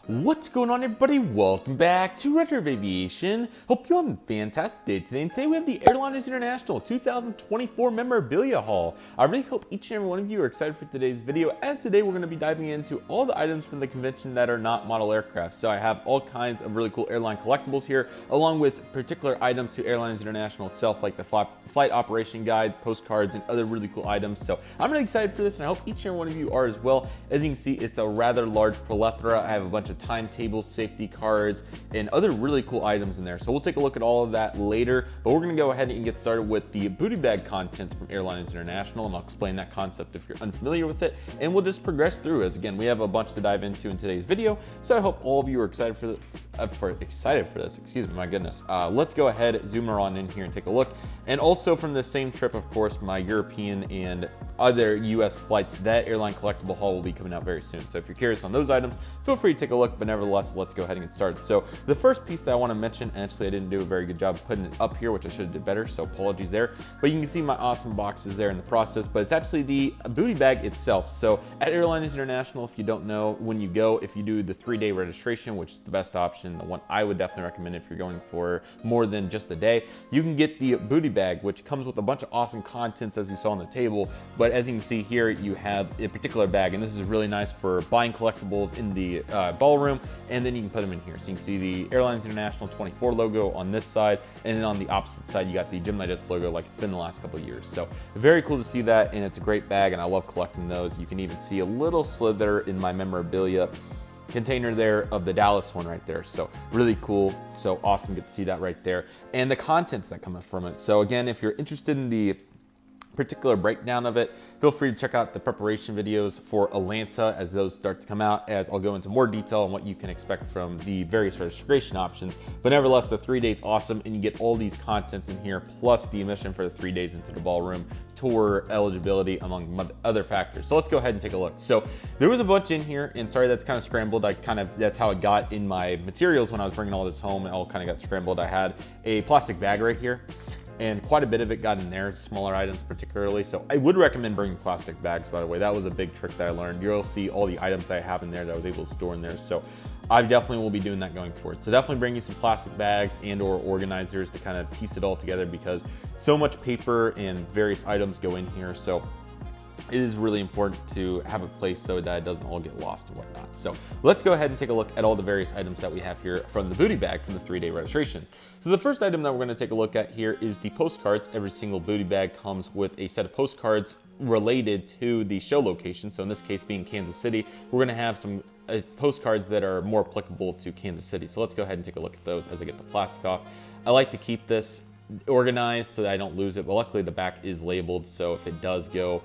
What's going on, everybody? Welcome back to Redriveraviation. Hope you're having a fantastic day today. And today we have the Airliners International 2024 Memorabilia Haul. I really hope each and every one of you are excited for today's video, as today we're going to be diving into all the items from the convention that are not model aircraft. So I have all kinds of really cool airline collectibles here, along with particular items to Airliners International itself, like the flight operation guide, postcards, and other really cool items. So I'm really excited for this, and I hope each and every one of you are as well. As you can see, it's a rather large plethora. I have a bunch of timetables, safety cards, and other really cool items in there. So we'll take a look at all of that later, but we're gonna go ahead and get started with the booty bag contents from Airliners International, and I'll explain that concept if you're unfamiliar with it, and we'll just progress through, as again, we have a bunch to dive into in today's video. So I hope all of you are excited for this, excuse me, my goodness. Let's go ahead, zoom on in here and take a look. And also from the same trip, of course, my European and other US flights, that airline collectible haul will be coming out very soon. So if you're curious on those items, feel free to take a look, but nevertheless, let's go ahead and get started. So the first piece that I want to mention, and actually I didn't do a very good job of putting it up here, which I should have did better, so apologies there, but you can see my awesome boxes there in the process, but it's actually the booty bag itself. So at Airliners International, if you don't know, when you go, if you do the 3-day registration, which is the best option, the one I would definitely recommend if you're going for more than just a day, you can get the booty bag, which comes with a bunch of awesome contents as you saw on the table. But as you can see here, you have a particular bag, and this is really nice for buying collectibles in the ballroom, and then you can put them in here. So you can see the Airlines International 24 logo on this side, and then on the opposite side, you got the Gemini logo like it's been the last couple of years. So very cool to see that, and it's a great bag, and I love collecting those. You can even see a little slither in my memorabilia container there of the Dallas one right there. So really cool. So awesome, get to see that right there. And the contents that come from it. So again, if you're interested in the particular breakdown of it, feel free to check out the preparation videos for Atlanta as those start to come out, as I'll go into more detail on what you can expect from the various registration options. But nevertheless, the 3 days awesome, and you get all these contents in here, plus the admission for the 3 days into the ballroom, tour eligibility, among other factors. So let's go ahead and take a look. So there was a bunch in here, and sorry that's kind of scrambled. That's how it got in my materials when I was bringing all this home. It all kind of got scrambled. I had a plastic bag right here, and quite a bit of it got in there, smaller items particularly. So I would recommend bringing plastic bags, by the way. That was a big trick that I learned. You'll see all the items that I have in there that I was able to store in there. So I definitely will be doing that going forward. So definitely bring you some plastic bags and or organizers to kind of piece it all together, because so much paper and various items go in here. So it is really important to have a place so that it doesn't all get lost and whatnot. So let's go ahead and take a look at all the various items that we have here from the booty bag from the 3-day registration. So the first item that we're going to take a look at here is the postcards. Every single booty bag comes with a set of postcards related to the show location. So in this case being Kansas City, we're going to have some postcards that are more applicable to Kansas City. So let's go ahead and take a look at those as I get the plastic off. I like to keep this organized so that I don't lose it, but luckily the back is labeled, so if it does go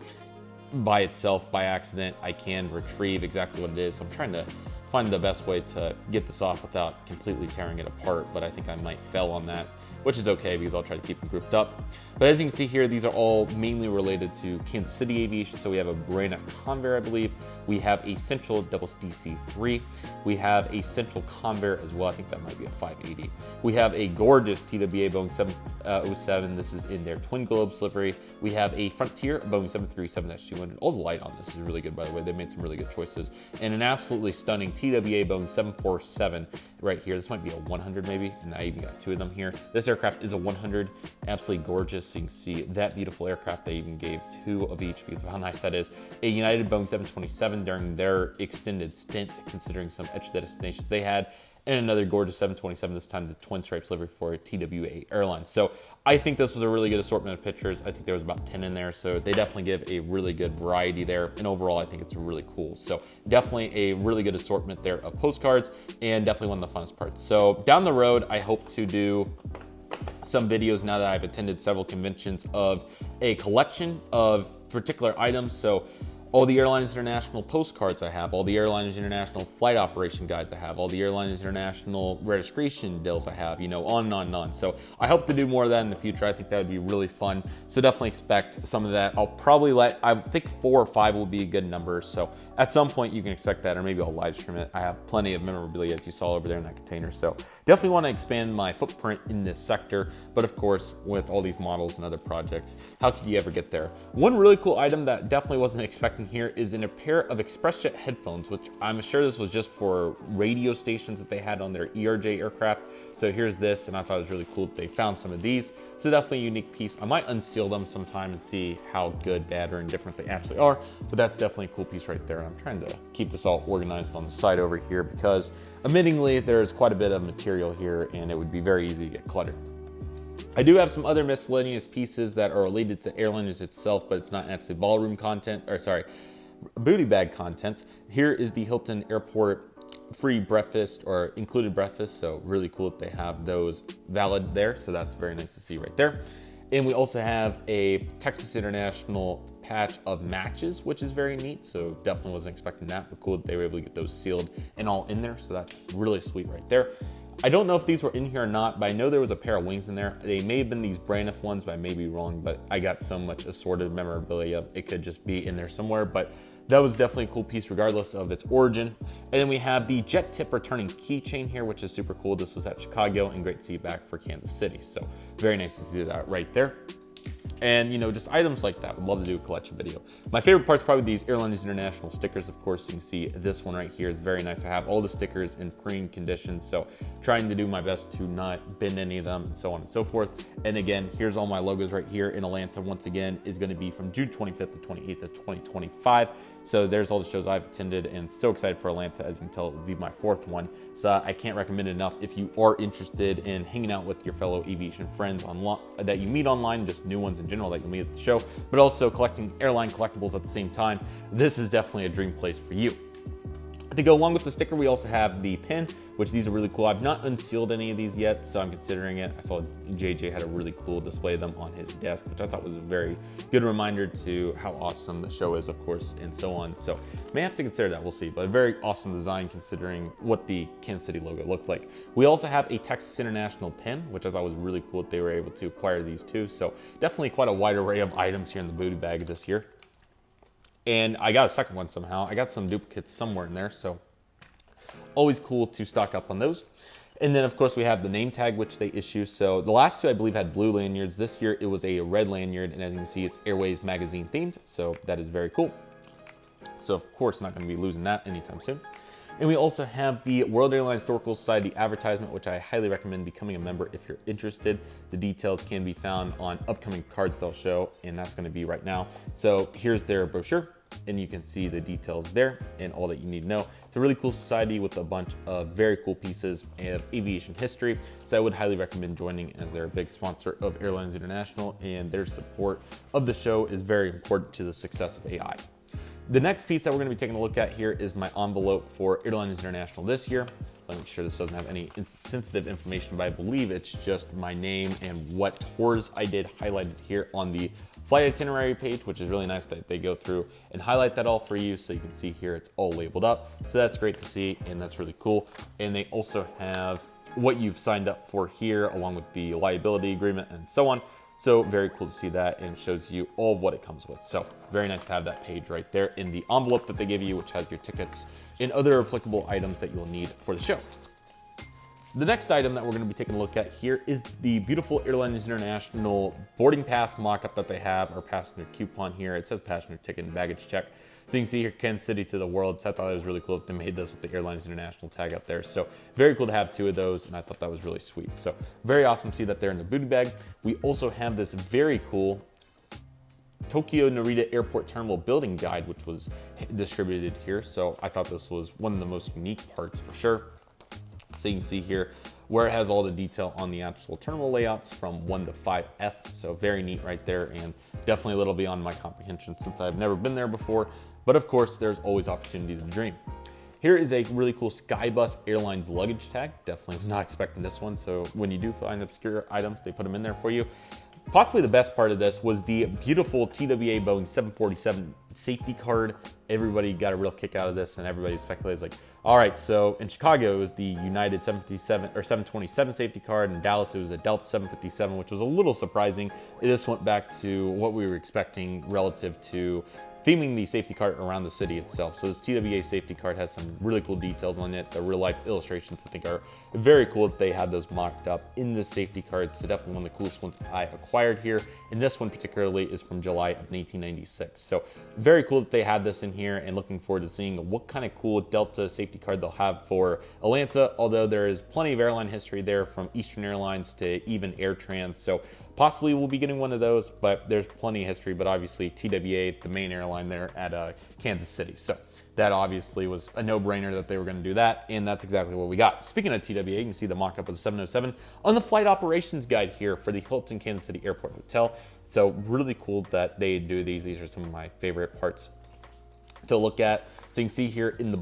by itself by accident, I can retrieve exactly what it is. So I'm trying to find the best way to get this off without completely tearing it apart, but I think I might fail on that, which is okay because I'll try to keep them grouped up. But as you can see here, these are all mainly related to Kansas City Aviation. So we have a Brana Convair, I believe. We have a Central Doubles DC3. We have a Central Convair as well. I think that might be a 580. We have a gorgeous TWA Boeing 707. This is in their twin globes livery. We have a Frontier Boeing 737-200. All the light on this is really good, by the way. They made some really good choices. And an absolutely stunning TWA Boeing 747 right here. This might be a 100 maybe, and I even got 2 of them here. This aircraft is a 100, absolutely gorgeous. So you can see that beautiful aircraft. They even gave 2 of each because of how nice that is. A United Boeing 727 during their extended stint, considering some etched destinations they had, and another gorgeous 727, this time the twin stripes livery for TWA Airlines. So I think this was a really good assortment of pictures. I think there was about 10 in there, so they definitely give a really good variety there, and overall I think it's really cool. So definitely a really good assortment there of postcards, and definitely one of the funnest parts. So down the road, I hope to do some videos, now that I've attended several conventions, of a collection of particular items. So all the Airliners International postcards I have, all the Airliners International flight operation guides I have, all the Airliners International registration deals I have, you know, on and on and on. So I hope to do more of that in the future. I think that would be really fun. So definitely expect some of that. I'll probably I think 4 or 5 will be a good number. So at some point you can expect that, or maybe I'll live stream it. I have plenty of memorabilia, as you saw over there in that container, so definitely want to expand my footprint in this sector. But of course, with all these models and other projects, how could you ever get there? One really cool item that definitely wasn't expecting here is in a pair of ExpressJet headphones, which I'm sure this was just for radio stations that they had on their ERJ aircraft. So here's this, and I thought it was really cool that they found some of these. So definitely a unique piece. I might unseal them sometime and see how good, bad, or indifferent they actually are, but that's definitely a cool piece right there. I'm trying to keep this all organized on the side over here because admittingly there's quite a bit of material here and it would be very easy to get cluttered. I do have some other miscellaneous pieces that are related to Airliners itself, but it's not actually ballroom content, or sorry, booty bag contents. Here is the Hilton Airport free breakfast or included breakfast, so really cool that they have those valid there, so that's very nice to see right there. And we also have a Texas International patch of matches, which is very neat, so definitely wasn't expecting that, but cool that they were able to get those sealed and all in there, so that's really sweet right there. I don't know if these were in here or not, but I know there was a pair of wings in there. They may have been these Braniff ones, but I may be wrong, but I got so much assorted memorabilia, it could just be in there somewhere, but that was definitely a cool piece regardless of its origin. And then we have the jet tip returning keychain here, which is super cool. This was at Chicago and great to see back for Kansas City. So very nice to see that right there. And you know, just items like that, would love to do a collection video. My favorite part's probably these Airliners International stickers. Of course, you can see this one right here is very nice. I have all the stickers in preen condition, so trying to do my best to not bend any of them and so on and so forth. And again, here's all my logos right here in Atlanta. Once again, is going to be from June 25th to 28th of 2025. So there's all the shows I've attended and so excited for Atlanta. As you can tell, it will be my 4th one. So I can't recommend it enough if you are interested in hanging out with your fellow aviation friends online that you meet online, just new ones in general that you'll meet at the show, but also collecting airline collectibles at the same time. This is definitely a dream place for you. To go along with the sticker, we also have the pin, which these are really cool. I've not unsealed any of these yet, so I'm considering it. I saw JJ had a really cool display of them on his desk, which I thought was a very good reminder to how awesome the show is, of course, and so on. So may have to consider that, we'll see, but a very awesome design considering what the Kansas City logo looked like. We also have a Texas International pin, which I thought was really cool that they were able to acquire these too. So definitely quite a wide array of items here in the booty bag this year. And I got a second one somehow. I got some duplicates somewhere in there, so always cool to stock up on those. And then of course we have the name tag, which they issue. So the last two I believe had blue lanyards. This year it was a red lanyard, and as you can see, it's Airways magazine themed, so that is very cool. So of course not going to be losing that anytime soon. And we also have the World Airlines Historical Society advertisement, which I highly recommend becoming a member if you're interested. The details can be found on upcoming cards they'll show, and that's going to be right now. So here's their brochure, and you can see the details there and all that you need to know. It's a really cool society with a bunch of very cool pieces of aviation history, so I would highly recommend joining, as they're a big sponsor of Airliners International, and their support of the show is very important to the success of AI. The next piece that we're going to be taking a look at here is my envelope for Airliners International this year. Let me make sure this doesn't have any sensitive information, but I believe it's just my name and what tours I did highlighted here on the flight itinerary page, which is really nice that they go through and highlight that all for you. So you can see here it's all labeled up. So that's great to see, and that's really cool. And they also have what you've signed up for here, along with the liability agreement and so on. So very cool to see that, and shows you all of what it comes with. So very nice to have that page right there in the envelope that they give you, which has your tickets and other applicable items that you'll need for the show. The next item that we're going to be taking a look at here is the beautiful Airliners International boarding pass mock-up that they have, or passenger coupon here. It says passenger ticket and baggage check. So you can see here, Kansas City to the world. So I thought it was really cool that they made this with the Airliners International tag up there. So very cool to have two of those, and I thought that was really sweet. So very awesome to see that they're in the booty bag. We also have this very cool Tokyo Narita Airport Terminal Building Guide, which was distributed here. So I thought this was one of the most unique parts for sure. So you can see here where it has all the detail on the actual terminal layouts from 1 to 5F. So very neat right there, and definitely a little beyond my comprehension since I've never been there before. But of course, there's always opportunity to dream. Here is a really cool Skybus Airlines luggage tag. Definitely was not expecting this one. So when you do find obscure items, they put them in there for you. Possibly the best part of this was the beautiful TWA Boeing 747 safety card. Everybody got a real kick out of this, and everybody speculated, like, all right, so in Chicago it was the United 757 or 727 safety card. In Dallas it was a Delta 757, which was a little surprising. This went back to what we were expecting relative to theming the safety cart around the city itself. So this TWA safety cart has some really cool details on it. The real life illustrations I think are very cool that they had those mocked up in the safety cart. So definitely one of the coolest ones I acquired here. And this one particularly is from July of 1996. So very cool that they had this in here, and looking forward to seeing what kind of cool Delta safety card they'll have for Atlanta, although there is plenty of airline history there from Eastern Airlines to even AirTrans. So possibly we'll be getting one of those, but there's plenty of history. But obviously TWA, the main airline there at Kansas City. So that obviously was a no-brainer that they were going to do that, and that's exactly what we got. Speaking of TWA, you can see the mock-up of the 707 on the flight operations guide here for the Hilton Kansas City Airport Hotel. So really cool that they do these. These are some of my favorite parts to look at. So you can see here in the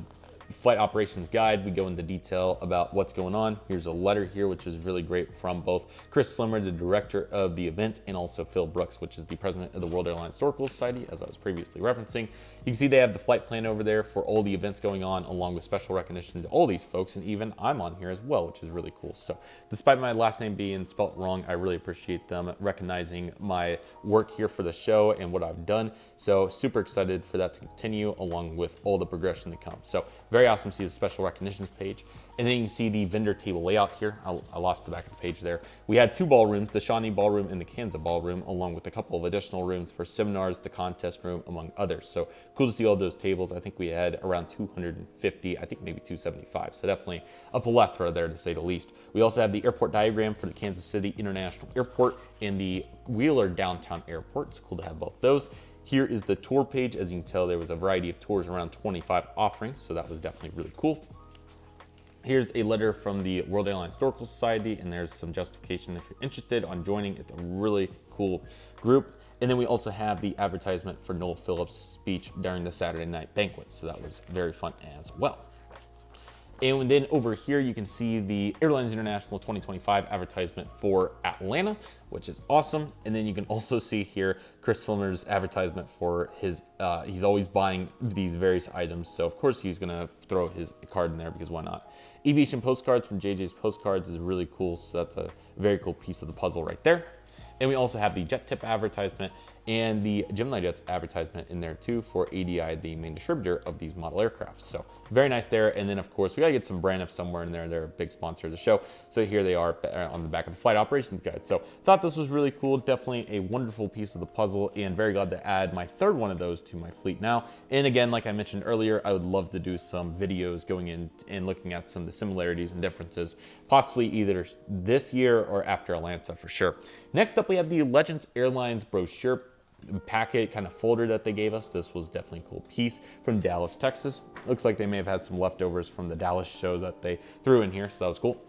flight operations guide, we go into detail about what's going on. Here's a letter here, which is really great, from both Chris Slimmer, the director of the event, and also Phil Brooks, which is the president of the World Airline Historical Society, as I was previously referencing. You can see they have the flight plan over there for all the events going on, along with special recognition to all these folks, and even I'm on here as well, which is really cool. So despite my last name being spelt wrong, I really appreciate them recognizing my work here for the show and what I've done. So super excited for that to continue, along with all the progression to come. So very awesome to see the special recognitions page. And then you can see the vendor table layout here. I lost the back of the page there. We had two ballrooms, the Shawnee Ballroom and the Kansas Ballroom, along with a couple of additional rooms for seminars, the contest room, among others. So cool to see all those tables. I think we had around 250, I think maybe 275. So definitely a plethora there, to say the least. We also have the airport diagram for the Kansas City International Airport and the Wheeler Downtown Airport. It's cool to have both those. Here is the tour page. As you can tell, there was a variety of tours, around 25 offerings, so that was definitely really cool. Here's a letter from the World Airline Historical Society, and there's some justification if you're interested on joining. It's a really cool group. And then we also have the advertisement for Noel Phillips' speech during the Saturday night banquet, so that was very fun as well. And then over here, you can see the Airliners International 2025 advertisement for Atlanta, which is awesome. And then you can also see here Chris Slimmer's advertisement for his, he's always buying these various items. So of course he's gonna throw his card in there, because why not? Aviation postcards from JJ's Postcards is really cool. So that's a very cool piece of the puzzle right there. And we also have the Jet Tip advertisement and the Gemini Jets advertisement in there too for ADI, the main distributor of these model aircraft. So very nice there. And then of course we gotta get some Braniff somewhere in there. They're a big sponsor of the show. So here they are on the back of the flight operations guide. So thought this was really cool. Definitely a wonderful piece of the puzzle, and very glad to add my third one of those to my fleet now. And again, like I mentioned earlier, I would love to do some videos going in and looking at some of the similarities and differences, possibly either this year or after Atlanta for sure. Next up, we have the Legends Airlines brochure packet kind of folder that they gave us. This was definitely a cool piece from Dallas, Texas. Looks like they may have had some leftovers from the Dallas show that they threw in here, so that was cool.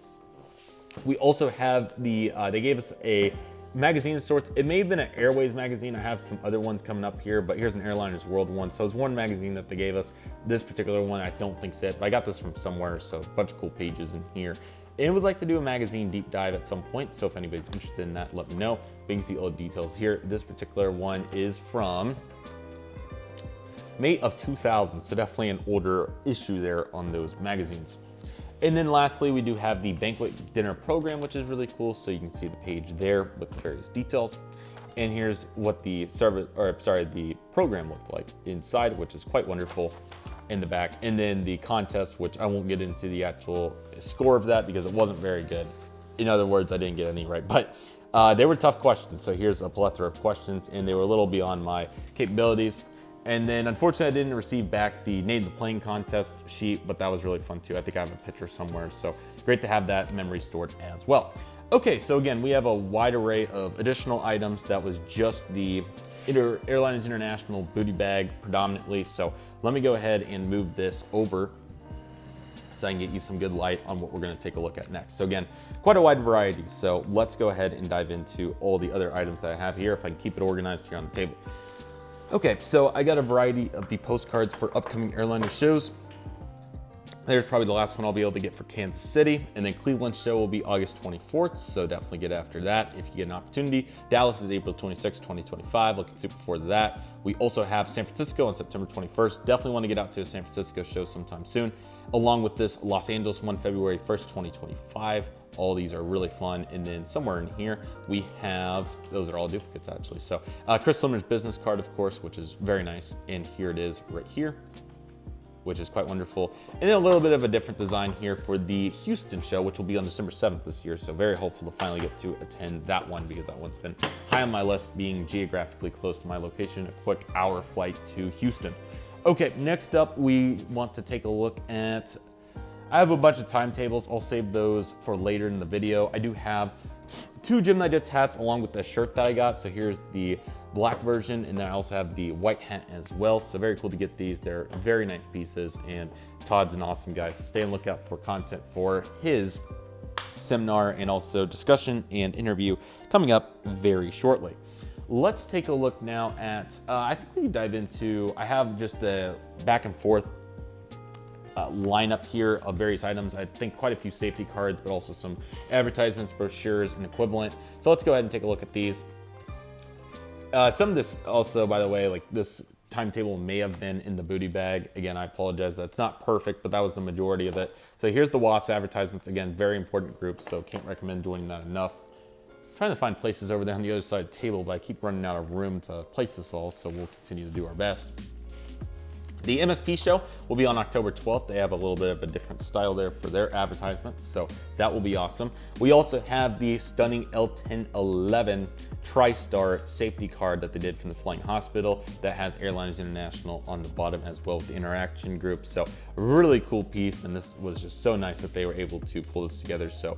We also have the, they gave us a magazine of sorts. It may have been an Airways magazine. I have some other ones coming up here, but here's an Airliners World one. So it's one magazine that they gave us. This particular one, I don't think so, but I got this from somewhere, so a bunch of cool pages in here. And would like to do a magazine deep dive at some point, so if anybody's interested in that, let me know. But you can see all the details here. This particular one is from May of 2000, so definitely an older issue there on those magazines. And then lastly, we do have the banquet dinner program, which is really cool. So you can see the page there with the various details. And here's what the the program looked like inside, which is quite wonderful in the back. And then the contest, which I won't get into the actual score of that because it wasn't very good. In other words, I didn't get any right, but they were tough questions. So here's a plethora of questions, and they were a little beyond my capabilities. And then unfortunately, I didn't receive back the Name the Plane contest sheet, but that was really fun too. I think I have a picture somewhere, so great to have that memory stored as well. Okay, so again, we have a wide array of additional items. That was just the Airliners International booty bag predominantly. So let me go ahead and move this over so I can get you some good light on what we're gonna take a look at next. So again, quite a wide variety. So let's go ahead and dive into all the other items that I have here, if I can keep it organized here on the table. Okay, so I got a variety of the postcards for upcoming airliner shows. There's probably the last one I'll be able to get for Kansas City, and then Cleveland show will be August 24th, so definitely get after that if you get an opportunity. Dallas is April 26th, 2025, looking super forward to that. We also have San Francisco on September 21st. Definitely want to get out to a San Francisco show sometime soon. along with this Los Angeles one, February 1st, 2025. All these are really fun. And then somewhere in here, we have, those are all duplicates actually. So Chris Slimmer's business card, of course, which is very nice. And here it is right here, which is quite wonderful. And then a little bit of a different design here for the Houston show, which will be on December 7th this year. So very hopeful to finally get to attend that one, because that one's been high on my list, being geographically close to my location, a quick hour flight to Houston. Okay, next up, we want to take a look at, I have a bunch of timetables. I'll save those for later in the video. I do have 2 Gemini Dits hats along with the shirt that I got. So here's the black version, and then I also have the white hat as well. So very cool to get these. They're very nice pieces, and Todd's an awesome guy. So stay on the lookout for content for his seminar and also discussion and interview coming up very shortly. Let's take a look now at, I think we can dive into, I have just the back and forth lineup here of various items. I think quite a few safety cards, but also some advertisements, brochures, and equivalent. So let's go ahead and take a look at these. Some of this also, by the way, like this timetable may have been in the booty bag. Again, I apologize. That's not perfect, but that was the majority of it. So here's the WAS advertisements. Again, very important group, so can't recommend joining that enough. I'm trying to find places over there on the other side of the table, but I keep running out of room to place this all, so we'll continue to do our best. The MSP show will be on October 12th. They have a little bit of a different style there for their advertisements, so that will be awesome. We also have the stunning L1011 TriStar safety card that they did from the Flying Hospital that has Airliners International on the bottom as well with the interaction group. So really cool piece, and this was just so nice that they were able to pull this together. So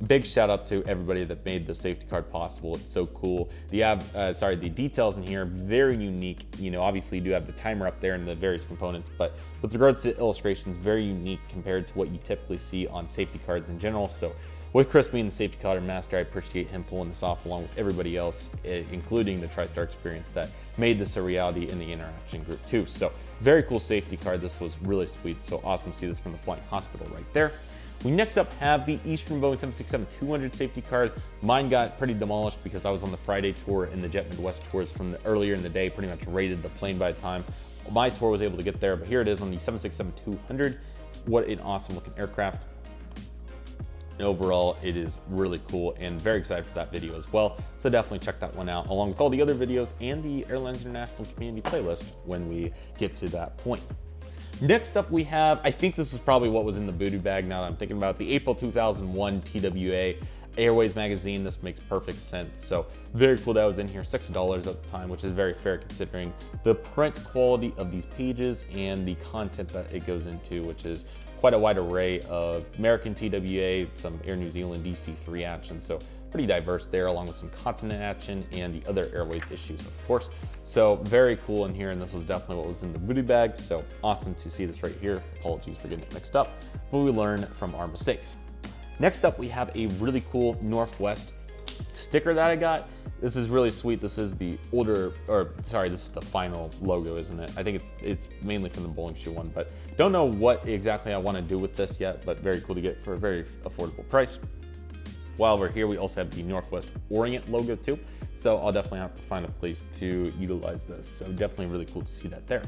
big shout out to everybody that made the safety card possible. It's so cool. The details in here, very unique. You know, obviously you do have the timer up there and the various components, but with regards to illustrations, very unique compared to what you typically see on safety cards in general. So with Chris being the safety card master, I appreciate him pulling this off along with everybody else, including the TriStar experience that made this a reality in the interaction group too. So very cool safety card. This was really sweet. So awesome to see this from the Flying Hospital right there. We next up have the Eastern Boeing 767-200 safety card. Mine got pretty demolished because I was on the Friday tour and the Jet Midwest tours from earlier in the day pretty much raided the plane by the time my tour was able to get there. But here it is on the 767-200. What an awesome looking aircraft. And overall, it is really cool and very excited for that video as well. So definitely check that one out along with all the other videos and the Airlines International community playlist when we get to that point. Next up we have, I think this is probably what was in the booty bag now that I'm thinking about, the April 2001 TWA Airways magazine. This makes perfect sense. So very cool that was in here, $6 at the time, which is very fair considering the print quality of these pages and the content that it goes into, which is quite a wide array of American TWA, some Air New Zealand DC-3 action. So pretty diverse there, along with some continent action and the other Airways issues, of course. So very cool in here, and this was definitely what was in the booty bag. So awesome to see this right here. Apologies for getting it mixed up, but we learn from our mistakes. Next up, we have a really cool Northwest sticker that I got. This is really sweet. This is the this is the final logo, isn't it? I think it's mainly from the bowling shoe one, but don't know what exactly I want to do with this yet, but very cool to get for a very affordable price. While we're here, we also have the Northwest Orient logo too. So I'll definitely have to find a place to utilize this. So definitely really cool to see that there.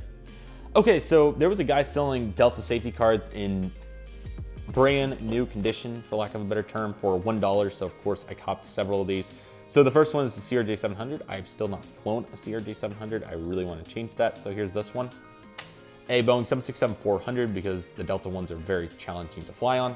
Okay, so there was a guy selling Delta safety cards in brand new condition, for lack of a better term, for $1. So of course I copped several of these. So the first one is the CRJ700. I've still not flown a CRJ700. I really want to change that. So here's this one. A Boeing 767-400 because the Delta ones are very challenging to fly on.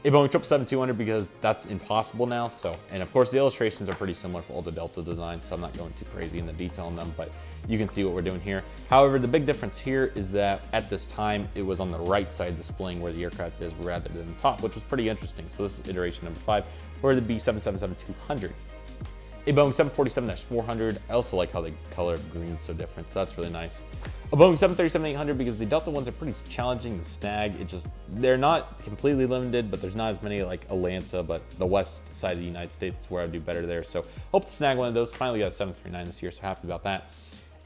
A Boeing 777-200 because that's impossible now. So, and of course the illustrations are pretty similar for all the Delta designs, so I'm not going too crazy in the detail on them, but you can see what we're doing here. However, the big difference here is that at this time, it was on the right side displaying where the aircraft is rather than the top, which was pretty interesting. So this is iteration number 5, or the B777-200. A Boeing 747-400. I also like how the color of green is so different, so that's really nice. A Boeing 737-800 because the Delta ones are pretty challenging to snag. They're not completely limited, but there's not as many like Atlanta, but the west side of the United States is where I do better there. So hope to snag one of those. Finally got a 739 this year, so happy about that.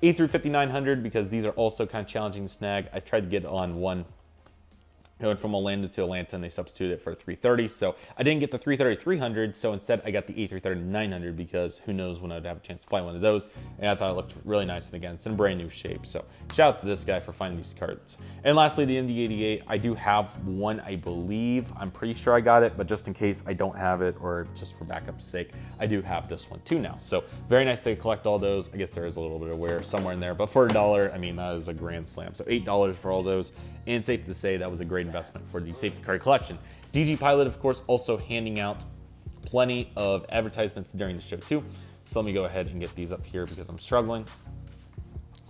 A350-900 because these are also kind of challenging to snag. I tried to get on one I went from Orlando to Atlanta and they substituted it for a 330. So I didn't get the 330-300. So instead I got the A330-900 because who knows when I'd have a chance to fly one of those. And I thought it looked really nice. And again, it's in brand new shape. So shout out to this guy for finding these cards. And lastly, the MD-88. I do have one, I believe. I'm pretty sure I got it, but just in case I don't have it or just for backup's sake, I do have this one too now. So very nice to collect all those. I guess there is a little bit of wear somewhere in there, but for $1, I mean, that is a grand slam. So $8 for all those. And safe to say that was a great investment for the safety card collection. DG Pilot, of course, also handing out plenty of advertisements during the show too. So let me go ahead and get these up here because I'm struggling.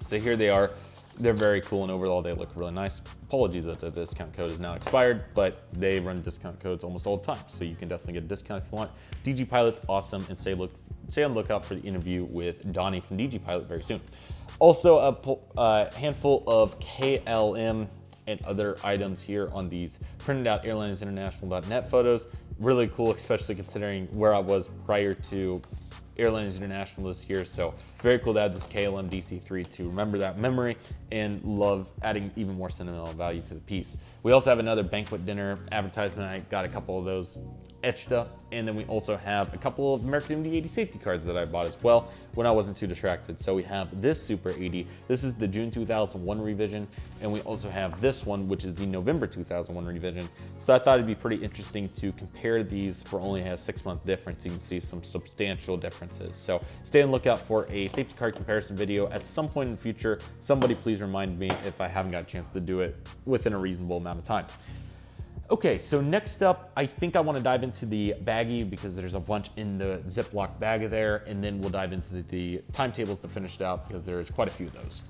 So here they are. They're very cool, and overall they look really nice. Apologies that the discount code is now expired, but they run discount codes almost all the time, so you can definitely get a discount if you want. DG Pilot's awesome, and stay on the lookout for the interview with Donnie from DG Pilot very soon. Also, a handful of KLM and other items here on these printed out airlinersinternational.net photos. Really cool, especially considering where I was prior to Airliners International this year. So very cool to add this KLM DC3 to remember that memory and love adding even more sentimental value to the piece. We also have another banquet dinner advertisement. I got a couple of those etched up. And then we also have a couple of American MD-80 safety cards that I bought as well when I wasn't too distracted. So we have this Super 80. This is the June 2001 revision. And we also have this one, which is the November 2001 revision. So I thought it'd be pretty interesting to compare these for only a 6-month difference. You can see some substantial differences. So stay on the lookout for a safety card comparison video at some point in the future. Somebody please remind me if I haven't got a chance to do it within a reasonable amount of time. Okay, so next up, I think I want to dive into the baggie because there's a bunch in the Ziploc bag there, and then we'll dive into the timetables to finish it out because there's quite a few of those.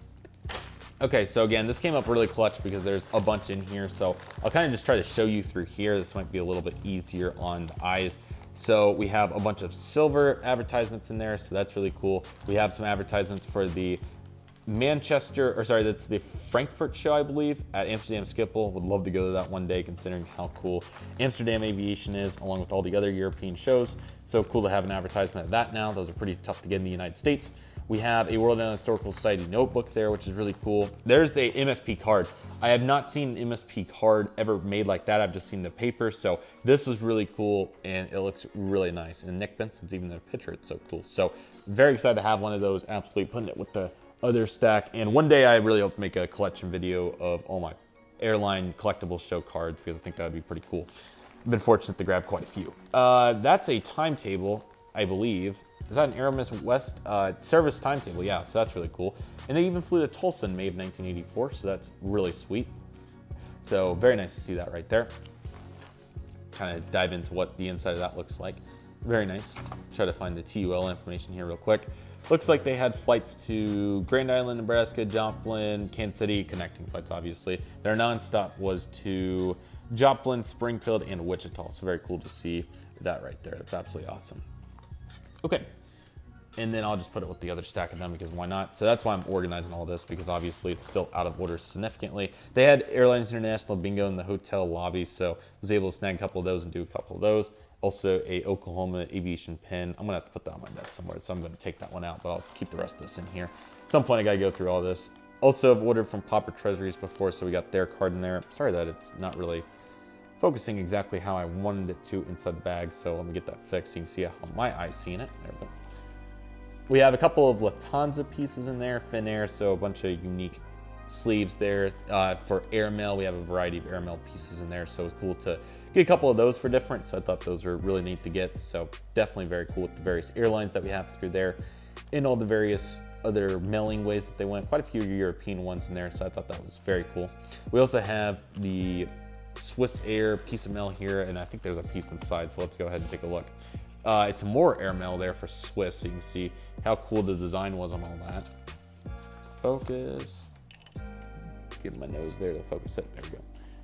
Okay, so again, this came up really clutch because there's a bunch in here, so I'll kind of just try to show you through here. This might be a little bit easier on the eyes. So we have a bunch of silver advertisements in there, so that's really cool. We have some advertisements for the that's the Frankfurt show, I believe, at Amsterdam Schiphol. Would love to go to that one day, considering how cool Amsterdam Aviation is, along with all the other European shows. So cool to have an advertisement of that now. Those are pretty tough to get in the United States. We have a World Island Historical Society notebook there, which is really cool. There's the MSP card. I have not seen an MSP card ever made like that. I've just seen the paper. So this is really cool, and it looks really nice. And Nick Benson's even in a picture. It's so cool. So very excited to have one of those. Absolutely putting it with the other stack. And one day I really hope to make a collection video of all my airline collectible show cards because I think that would be pretty cool. I've been fortunate to grab quite a few. That's a timetable, I believe. Is that an Aeromis West service timetable? Yeah, so that's really cool. And they even flew to Tulsa in May of 1984, so that's really sweet. So very nice to see that right there. Kind of dive into what the inside of that looks like. Very nice. Try to find the TUL information here real quick. Looks like they had flights to Grand Island, Nebraska, Joplin, Kansas City, connecting flights, obviously. Their nonstop was to Joplin, Springfield, and Wichita. So very cool to see that right there. That's absolutely awesome. Okay. And then I'll just put it with the other stack of them because why not? So that's why I'm organizing all this because obviously it's still out of order significantly. They had Airlines International bingo in the hotel lobby, so I was able to snag a couple of those and do a couple of those. Also a Oklahoma Aviation pin. I'm gonna have to put that on my desk somewhere, so I'm gonna take that one out, but I'll keep the rest of this in here. At some point I gotta go through all this. Also, I've ordered from Pauper Treasuries before, so we got their card in there. Sorry that it's not really focusing exactly how I wanted it to inside the bag, so let me get that fixed so you can see how my eye's seeing it. There we go. We have a couple of Lufthansa pieces in there, Finnair, so a bunch of unique sleeves there. For airmail, we have a variety of airmail pieces in there, so it's cool to get a couple of those for different, so I thought those were really neat to get. So definitely very cool with the various airlines that we have through there and all the various other mailing ways that they went. Quite a few European ones in there, so I thought that was very cool. We also have the Swiss Air piece of mail here, and I think there's a piece inside, so let's go ahead and take a look. It's more airmail there for Swiss, so you can see how cool the design was on all that. Focus. Get my nose there to focus it. There we go.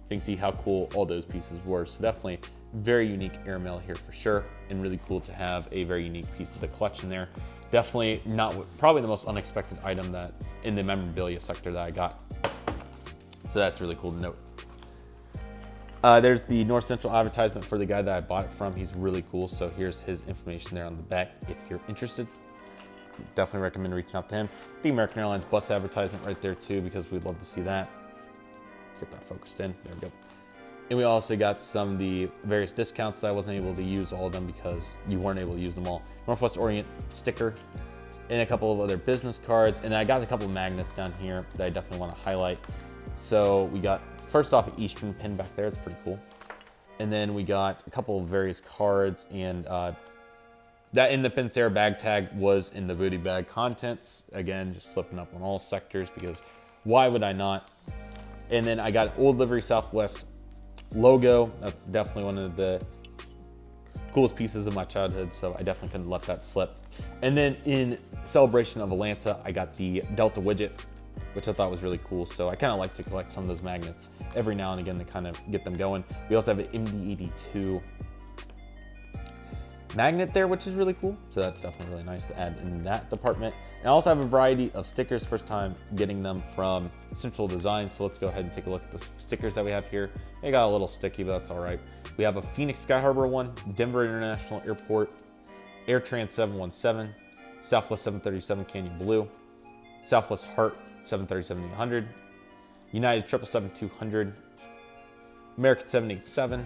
You can see how cool all those pieces were. So definitely very unique airmail here for sure, and really cool to have a very unique piece of the collection there. Definitely not, probably the most unexpected item that in the memorabilia sector that I got. So that's really cool to note. There's the North Central advertisement for the guy that I bought it from. He's really cool. So here's his information there on the back if you're interested. Definitely recommend reaching out to him. The American Airlines bus advertisement right there too, because we'd love to see that. Get that focused in. There we go. And we also got some of the various discounts that I wasn't able to use all of them because you weren't able to use them all. Northwest Orient sticker and a couple of other business cards. And then I got a couple of magnets down here that I definitely want to highlight. So we got, first off, an Eastern pin back there. It's pretty cool. And then we got a couple of various cards, and that in the Pincera bag tag was in the booty bag contents. Again, just slipping up on all sectors because why would I not? And then I got an Old Livery Southwest logo. That's definitely one of the coolest pieces of my childhood, so I definitely couldn't let that slip. And then in celebration of Atlanta, I got the Delta widget, which I thought was really cool. So I kind of like to collect some of those magnets every now and again to kind of get them going. We also have an MD82 magnet there, which is really cool. So that's definitely really nice to add in that department. And I also have a variety of stickers, first time getting them from Central Design. So let's go ahead and take a look at the stickers that we have here. They got a little sticky, but that's all right. We have a Phoenix Sky Harbor one, Denver International Airport, AirTrans 717, Southwest 737 Canyon Blue, Southwest Heart 737-800, United 777-200, American 787,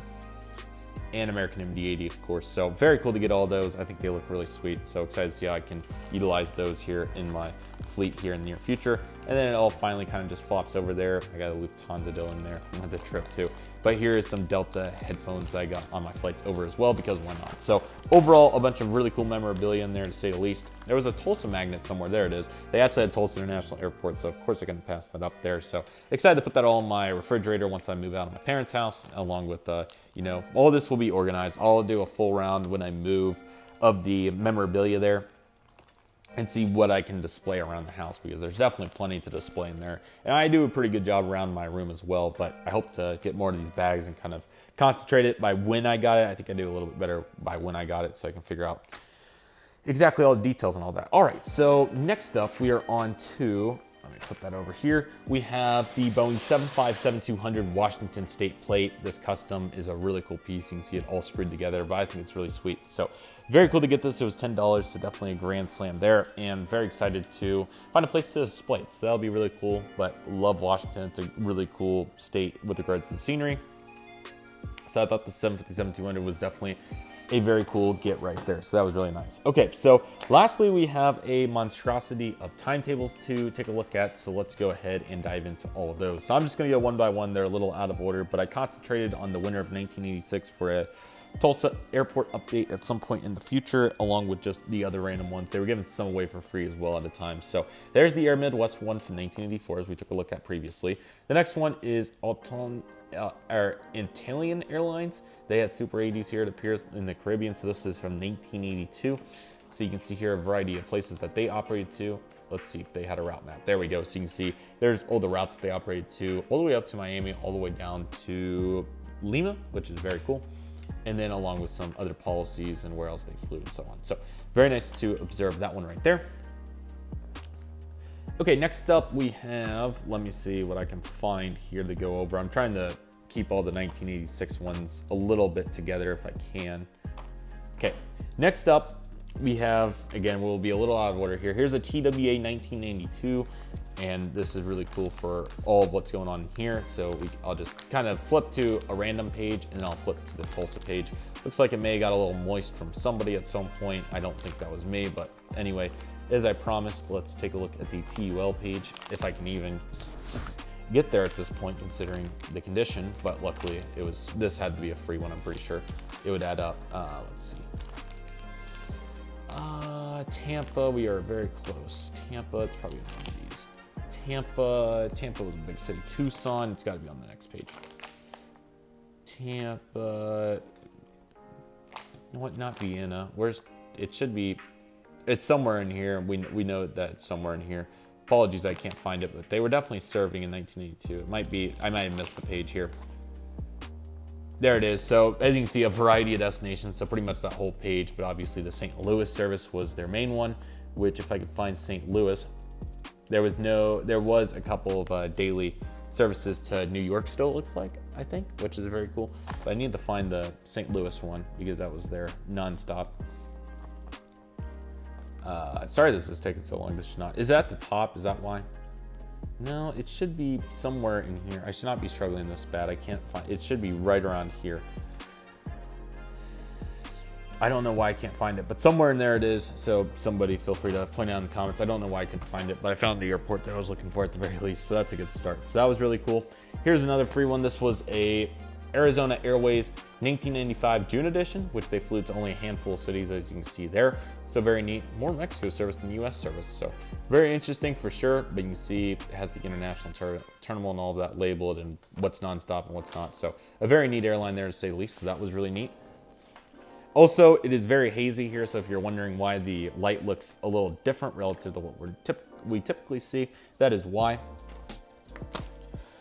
and American MD-80, of course. So very cool to get all those. I think they look really sweet. So excited to see how I can utilize those here in my fleet here in the near future. And then it all finally kind of just flops over there. I got a Lufthansa dough in there from the trip too. But here is some Delta headphones that I got on my flights over as well, because why not? So overall, a bunch of really cool memorabilia in there, to say the least. There was a Tulsa magnet somewhere. There it is. They actually had Tulsa International Airport, so of course I can pass that up there. So excited to put that all in my refrigerator once I move out of my parents' house, along with, you know, all this will be organized. I'll do a full round when I move of the memorabilia there and see what I can display around the house, because there's definitely plenty to display in there. And I do a pretty good job around my room as well, but I hope to get more of these bags and kind of concentrate it by when I got it. I think I do a little bit better by when I got it, so I can figure out exactly all the details and all that. All right, so next up we are on to, let me put that over here. We have the Boeing 757-200 Washington State plate. This custom is a really cool piece. You can see it all screwed together, but I think it's really sweet. So very cool to get this. It was $10, so definitely a grand slam there, and very excited to find a place to display it. So that'll be really cool, but love Washington. It's a really cool state with regards to the scenery. So I thought the 757-200 was definitely a very cool get right there. So that was really nice. Okay, so lastly, we have a monstrosity of timetables to take a look at. So let's go ahead and dive into all of those. So I'm just gonna go one by one. They're a little out of order, but I concentrated on the winter of 1986 for a Tulsa Airport update at some point in the future, along with just the other random ones. They were giving some away for free as well at a time. So there's the Air Midwest one from 1984, as we took a look at previously. The next one is Italian Airlines. They had Super 80s here. It appears in the Caribbean, so this is from 1982. So you can see here a variety of places that they operated to. Let's see if they had a route map. There we go. So you can see there's all the routes that they operated to, all the way up to Miami, all the way down to Lima, which is very cool. And then along with some other policies and where else they flew and so on. So very nice to observe that one right there. Okay, next up we have, let me see what I can find here to go over. I'm trying to keep all the 1986 ones a little bit together if I can. Okay, next up we have, again, we'll be a little out of order here. Here's a TWA 1992. And this is really cool for all of what's going on here. So I'll just kind of flip to a random page and then I'll flip to the Tulsa page. Looks like it may have got a little moist from somebody at some point. I don't think that was me, but anyway, as I promised, let's take a look at the TUL page, if I can even get there at this point, considering the condition. But luckily this had to be a free one. I'm pretty sure it would add up. Let's see. Tampa, we are very close. Tampa, it's probably one of these. Tampa was a big city. Tucson, it's got to be on the next page. Tampa, you know what? Not Vienna. It should be. It's somewhere in here. We know that it's somewhere in here. Apologies, I can't find it, but they were definitely serving in 1982. It might be. I might have missed the page here. There it is. So as you can see, a variety of destinations. So pretty much that whole page. But obviously, the St. Louis service was their main one. Which, if I could find St. Louis. There was a couple of daily services to New York still, it looks like, I think, which is very cool. But I need to find the St. Louis one because that was their nonstop. Sorry this is taking so long. This is not. Is that at the top? Is that why? No, it should be somewhere in here. I should not be struggling this bad. I can't find, it should be right around here. I don't know why I can't find it, but somewhere in there it is. So somebody feel free to point out in the comments. I don't know why I couldn't find it, but I found the airport that I was looking for at the very least. So that's a good start. So that was really cool. Here's another free one. This was a Arizona Airways 1995 June edition, which they flew to only a handful of cities, as you can see there. So very neat. More Mexico service than US service. So very interesting for sure, but you can see it has the international terminal and all of that labeled and what's nonstop and what's not. So a very neat airline there to say the least. So that was really neat. Also, it is very hazy here, so if you're wondering why the light looks a little different relative to what we typically see, that is why.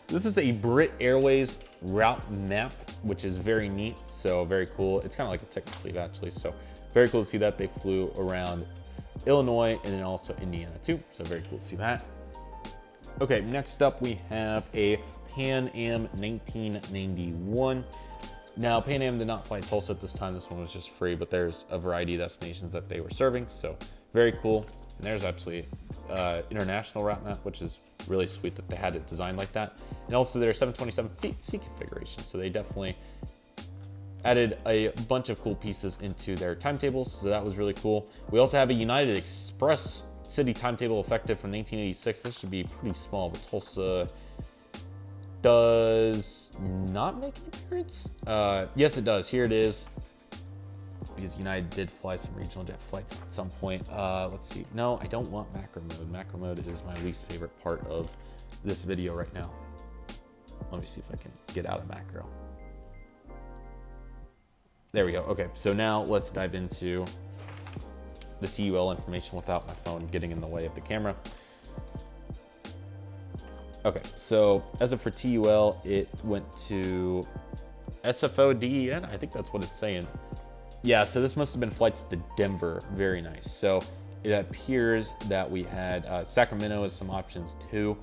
This is a Brit Airways route map, which is very neat, so very cool. It's kind of like a ticket sleeve, actually, so very cool to see that. They flew around Illinois and then also Indiana, too, so very cool to see that. Okay, next up we have a Pan Am 1991. Now, Pan Am did not fly Tulsa at this time. This one was just free, but there's a variety of destinations that they were serving, so very cool. And there's actually international route map, which is really sweet that they had it designed like that. And also their 727 seat configuration, so they definitely added a bunch of cool pieces into their timetables, so that was really cool. We also have a United Express City timetable effective from 1986. This should be pretty small, but Tulsa does not make an appearance. Yes, it does. Here it is. Because United did fly some regional jet flights at some point. Let's see. No, I don't want macro mode. Macro mode is my least favorite part of this video right now. Let me see if I can get out of macro. There we go. Okay, so now let's dive into the TUL information without my phone getting in the way of the camera. Okay, so as of for TUL, it went to SFODEN. I think that's what it's saying. Yeah, so this must have been flights to Denver. Very nice. So it appears that we had Sacramento as some options too.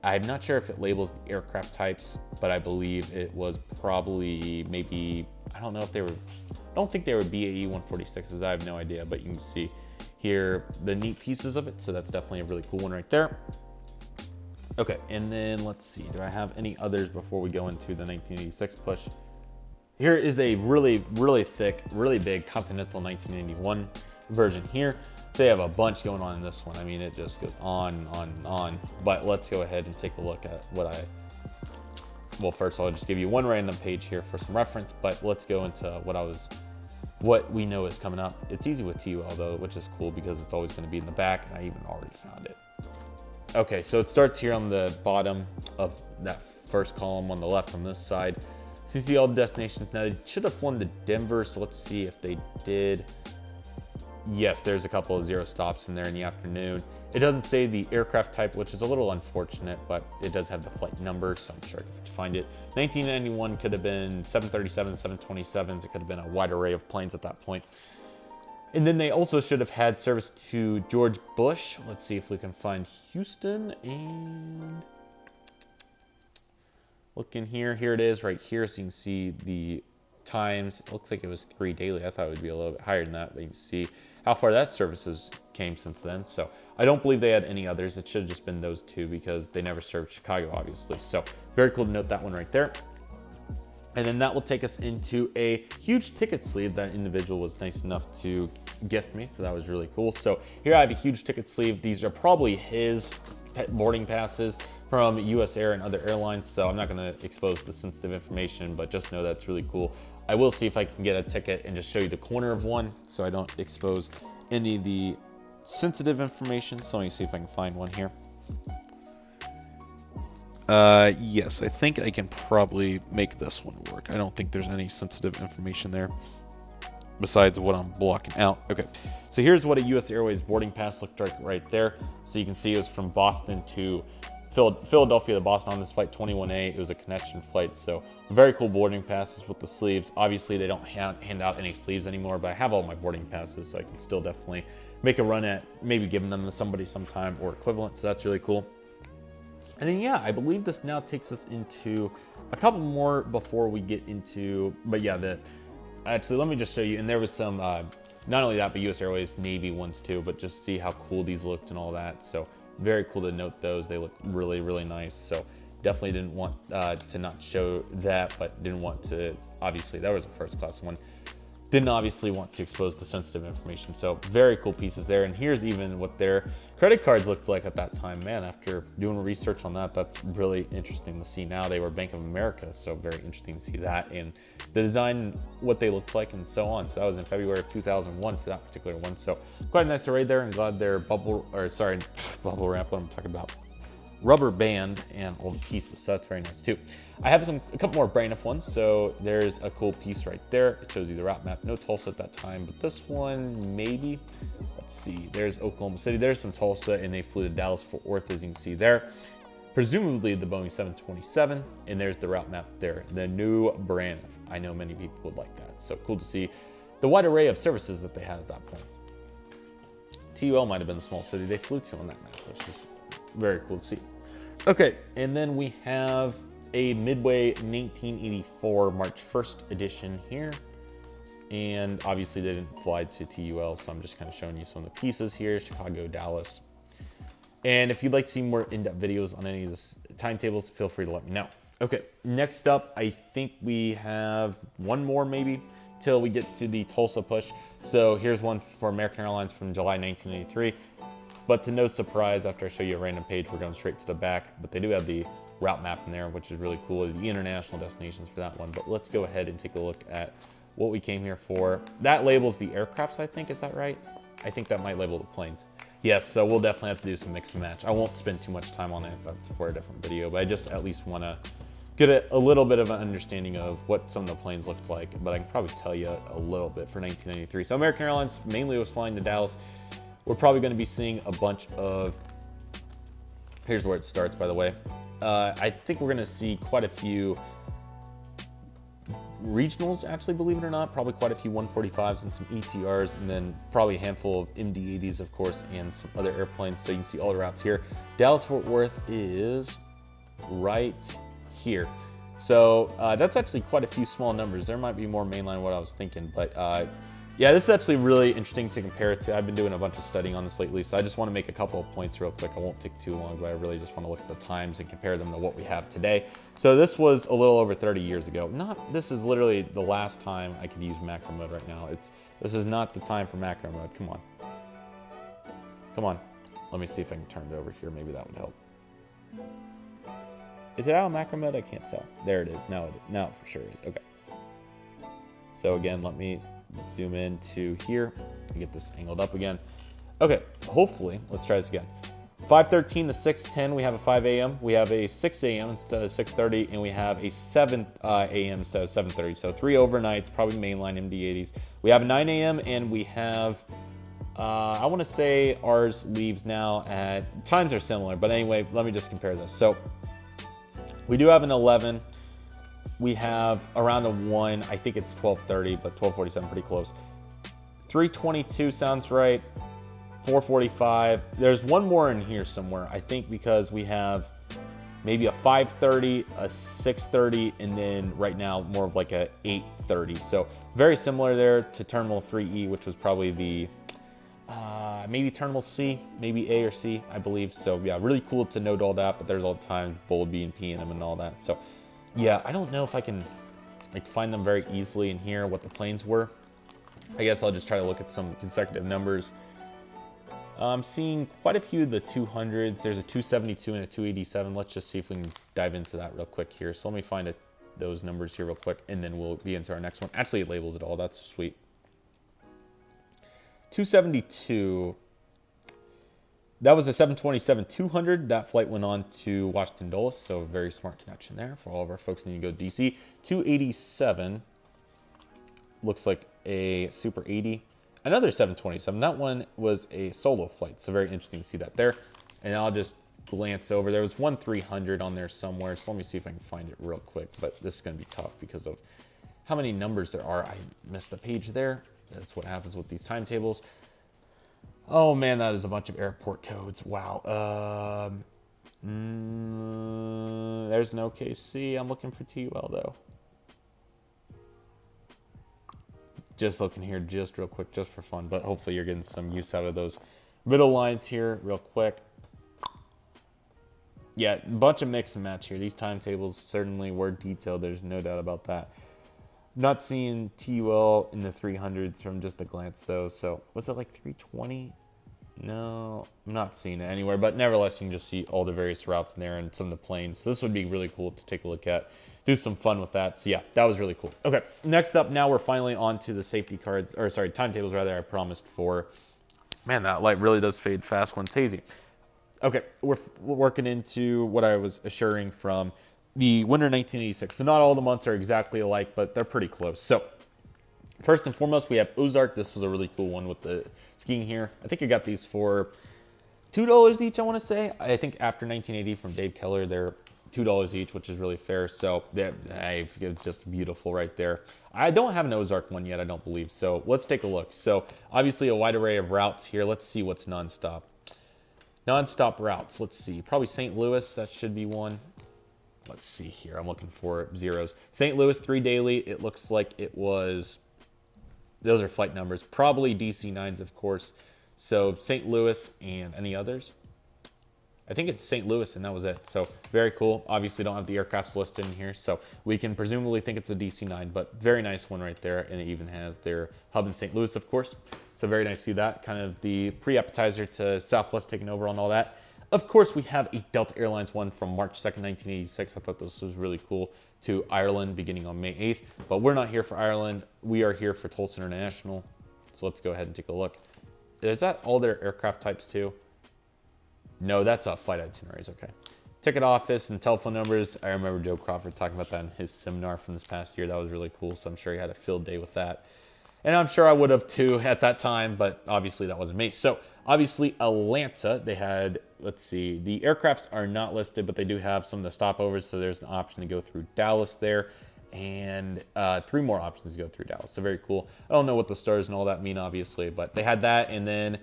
I'm not sure if it labels the aircraft types, but I believe it was probably maybe, I don't know if they were, I don't think they were BAE 146s. I have no idea, but you can see here the neat pieces of it. So that's definitely a really cool one right there. Okay, and then let's see, do I have any others before we go into the 1986 push? Here is a really, really thick, really big Continental 1981 version here. They have a bunch going on in this one. I mean, it just goes on and on and on. But let's go ahead and take a look at well, first I'll just give you one random page here for some reference, but let's go into what we know is coming up. It's easy with TUL though, which is cool because it's always gonna be in the back, and I even already found it. Okay, so it starts here on the bottom of that first column on the left on this side. So you see all the destinations. Now, they should have flown to Denver, so let's see if they did. Yes, there's a couple of zero stops in there in the afternoon. It doesn't say the aircraft type, which is a little unfortunate, but it does have the flight number, so I'm sure I can find it. 1991 could have been 737, 727s. It could have been a wide array of planes at that point. And then they also should have had service to George Bush. Let's see if we can find Houston. And look in here. Here it is right here. So you can see the times. It looks like it was 3 daily. I thought it would be a little bit higher than that. But you can see how far that services came since then. So I don't believe they had any others. It should have just been those two because they never served Chicago, obviously. So very cool to note that one right there. And then that will take us into a huge ticket sleeve that individual was nice enough to gift me. So that was really cool. So here I have a huge ticket sleeve. These are probably his boarding passes from US Air and other airlines. So I'm not going to expose the sensitive information, but just know that's really cool. I will see if I can get a ticket and just show you the corner of one so I don't expose any of the sensitive information. So let me see if I can find one here. Yes, I think I can probably make this one work. I don't think there's any sensitive information there besides what I'm blocking out. Okay, so here's what a US Airways boarding pass looked like right there. So you can see it was from Boston to Philadelphia to Boston on this flight 21A. It was a connection flight, so very cool boarding passes with the sleeves. Obviously, they don't hand out any sleeves anymore, but I have all my boarding passes, so I can still definitely make a run at maybe giving them to somebody sometime or equivalent, so that's really cool. And then, yeah, I believe this now takes us into a couple more before we get into, but yeah, actually, let me just show you. And there was some, not only that, but US Airways Navy ones too, but just see how cool these looked and all that. So very cool to note those. They look really, really nice. So definitely didn't want to not show that, but didn't want to, obviously that was a first class one. Didn't obviously want to expose the sensitive information. So very cool pieces there. And here's even what their credit cards looked like at that time. Man, after doing research on that, that's really interesting to see now. They were Bank of America, so very interesting to see that and the design, what they looked like and so on. So that was in February of 2001 for that particular one. So quite a nice array there, and glad they're bubble wrap, what I'm talking about. Rubber band and all the pieces, so that's very nice too. I have a couple more bright enough ones. So there's a cool piece right there. It shows you the route map. No Tulsa at that time, but this one maybe. Let's see. There's Oklahoma City. There's some Tulsa, and they flew to Dallas Fort Worth, as you can see there. Presumably the Boeing 727, and there's the route map there. The new brand. I know many people would like that. So cool to see the wide array of services that they had at that point. TUL might have been the small city they flew to on that map, which is very cool to see. Okay, and then we have a Midway 1984 March 1st edition here. And obviously they didn't fly to TUL, so I'm just kind of showing you some of the pieces here. Chicago, Dallas. And if you'd like to see more in-depth videos on any of this timetables, feel free to let me know. Okay, next up, I think we have one more maybe till we get to the Tulsa push. So here's one for American Airlines from July 1983. But to no surprise, after I show you a random page, we're going straight to the back. But they do have the route map in there, which is really cool. The international destinations for that one. But let's go ahead and take a look at what we came here for. That labels the aircrafts, I think. Is that right? I think that might label the planes. Yes, so we'll definitely have to do some mix and match. I won't spend too much time on it. That's for a different video. But I just at least want to get a little bit of an understanding of what some of the planes looked like. But I can probably tell you a little bit for 1993. So American Airlines mainly was flying to Dallas. We're probably going to be seeing a bunch of, here's where it starts, by the way. I think we're going to see quite a few regionals, actually, believe it or not. Probably quite a few 145s and some ETRs, and then probably a handful of MD-80s, of course, and some other airplanes. So you can see all the routes here. Dallas-Fort Worth is right here. So that's actually quite a few small numbers. There might be more mainline what I was thinking, but yeah, this is actually really interesting to compare it to. I've been doing a bunch of studying on this lately, so I just want to make a couple of points real quick. I won't take too long, but I really just want to look at the times and compare them to what we have today. So this was a little over 30 years ago. This is literally the last time I could use macro mode right now. This is not the time for macro mode. Come on. Come on. Let me see if I can turn it over here. Maybe that would help. Is it out of macro mode? I can't tell. There it is. Now it for sure is. Okay. So again, let me zoom in to here and get this angled up again. Okay, hopefully, let's try this again. 5:13 to 6:10, we have a 5 a.m. We have a 6 a.m. instead of 6:30, and we have a 7 a.m. instead of 7:30. So 3 overnights, probably mainline MD-80s. We have a 9 a.m. and we have, I want to say ours leaves now at, times are similar, but anyway, let me just compare this. So we do have an 11. We have around a 1, I think it's 12:30, but 12:47, pretty close. 3:22 sounds right. 4:45. There's one more in here somewhere, I think, because we have maybe a 5:30, a 6:30, and then right now more of like a 8:30. So very similar there to Terminal 3E, which was probably the maybe Terminal C, maybe A or C, I believe. So yeah, really cool to note all that, but there's all the time bold B and P in them and all that. So yeah, I don't know if I can like find them very easily in here, what the planes were. I guess I'll just try to look at some consecutive numbers. I'm seeing quite a few of the 200s. There's a 272 and a 287. Let's just see if we can dive into that real quick here. So let me find those numbers here real quick, and then we'll be into our next one. Actually, it labels it all. That's sweet. 272. That was a 727-200. That flight went on to Washington Dulles, so very smart connection there for all of our folks that need to go to DC. 287 looks like a Super 80. Another 727. That one was a solo flight, so very interesting to see that there. And I'll just glance over. There was one 300 on there somewhere, so let me see if I can find it real quick. But this is going to be tough because of how many numbers there are. I missed a page there. That's what happens with these timetables. Oh man, that is a bunch of airport codes. Wow. There's no KC. I'm looking for TUL though. Just looking here just real quick, just for fun, but hopefully you're getting some use out of those middle lines here real quick. yeah, a bunch of mix and match here. These timetables certainly were detailed. There's no doubt about that. Not seeing TUL in the 300s from just a glance, though. So was it like 320? No, I'm not seeing it anywhere. But nevertheless, you can just see all the various routes in there and some of the planes. So this would be really cool to take a look at. Do some fun with that. So yeah, that was really cool. Okay, next up, now we're finally on to the safety cards, or sorry, timetables rather, I promised for. Man, that light really does fade fast when it's hazy. Okay, we're working into what I was assuring from the winter 1986. So not all the months are exactly alike, but they're pretty close. So first and foremost, we have Ozark. This was a really cool one with the skiing here. I think I got these for $2 each, I want to say. I think after 1980 from Dave Keller, they're $2 each, which is really fair. So it's just beautiful right there. I don't have an Ozark one yet, I don't believe. So let's take a look. So obviously a wide array of routes here. Let's see what's nonstop. Nonstop routes. Let's see. Probably St. Louis. That should be one. Let's see here. I'm looking for zeros. St. Louis 3 daily. It looks like it was. Those are flight numbers. Probably DC-9s, of course. So St. Louis and any others. I think it's St. Louis and that was it. So very cool. Obviously don't have the aircrafts listed in here. So we can presumably think it's a DC-9, but very nice one right there. And it even has their hub in St. Louis, of course. So very nice to see that. Kind of the pre-appetizer to Southwest taking over on all that. Of course, we have a Delta Airlines one from March 2nd, 1986. I thought this was really cool, to Ireland beginning on May 8th. But we're not here for Ireland. We are here for Tulsa International. So let's go ahead and take a look. Is that all their aircraft types too? No, that's flight itineraries. Okay. Ticket office and telephone numbers. I remember Joe Crawford talking about that in his seminar from this past year. That was really cool. So I'm sure he had a field day with that. And I'm sure I would have too at that time, but obviously that wasn't me. So obviously Atlanta, they had, let's see, the aircrafts are not listed, but they do have some of the stopovers. So there's an option to go through Dallas there and 3 more options to go through Dallas. So very cool. I don't know what the stars and all that mean, obviously, but they had that. And then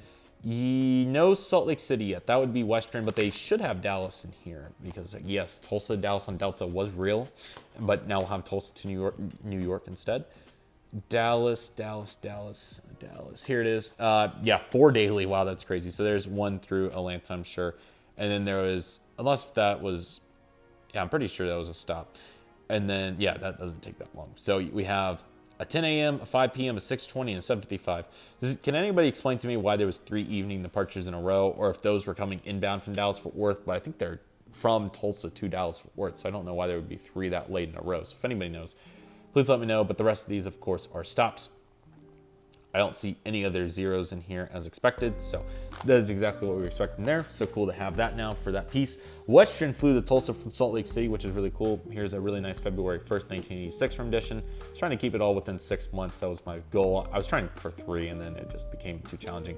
no Salt Lake City yet. That would be Western, but they should have Dallas in here because yes, Tulsa, Dallas on Delta was real, but now we'll have Tulsa to New York instead. Dallas. Here it is. Yeah, 4 daily. Wow, that's crazy. So there's one through Atlanta, I'm sure. And then there was, unless that was, yeah, I'm pretty sure that was a stop. And then, yeah, that doesn't take that long. So we have a 10 a.m., a 5 p.m., a 6:20, and a 7:55. Can anybody explain to me why there was 3 evening departures in a row, or if those were coming inbound from Dallas-Fort Worth? But I think they're from Tulsa to Dallas-Fort Worth, so I don't know why there would be 3 that late in a row. So if anybody knows, please let me know. But the rest of these, of course, are stops. I don't see any other zeros in here as expected. So that is exactly what we were expecting there. So cool to have that now for that piece. Western flew to Tulsa from Salt Lake City, which is really cool. Here's a really nice February 1st, 1986 rendition. I was trying to keep it all within 6 months. That was my goal. I was trying for 3 and then it just became too challenging.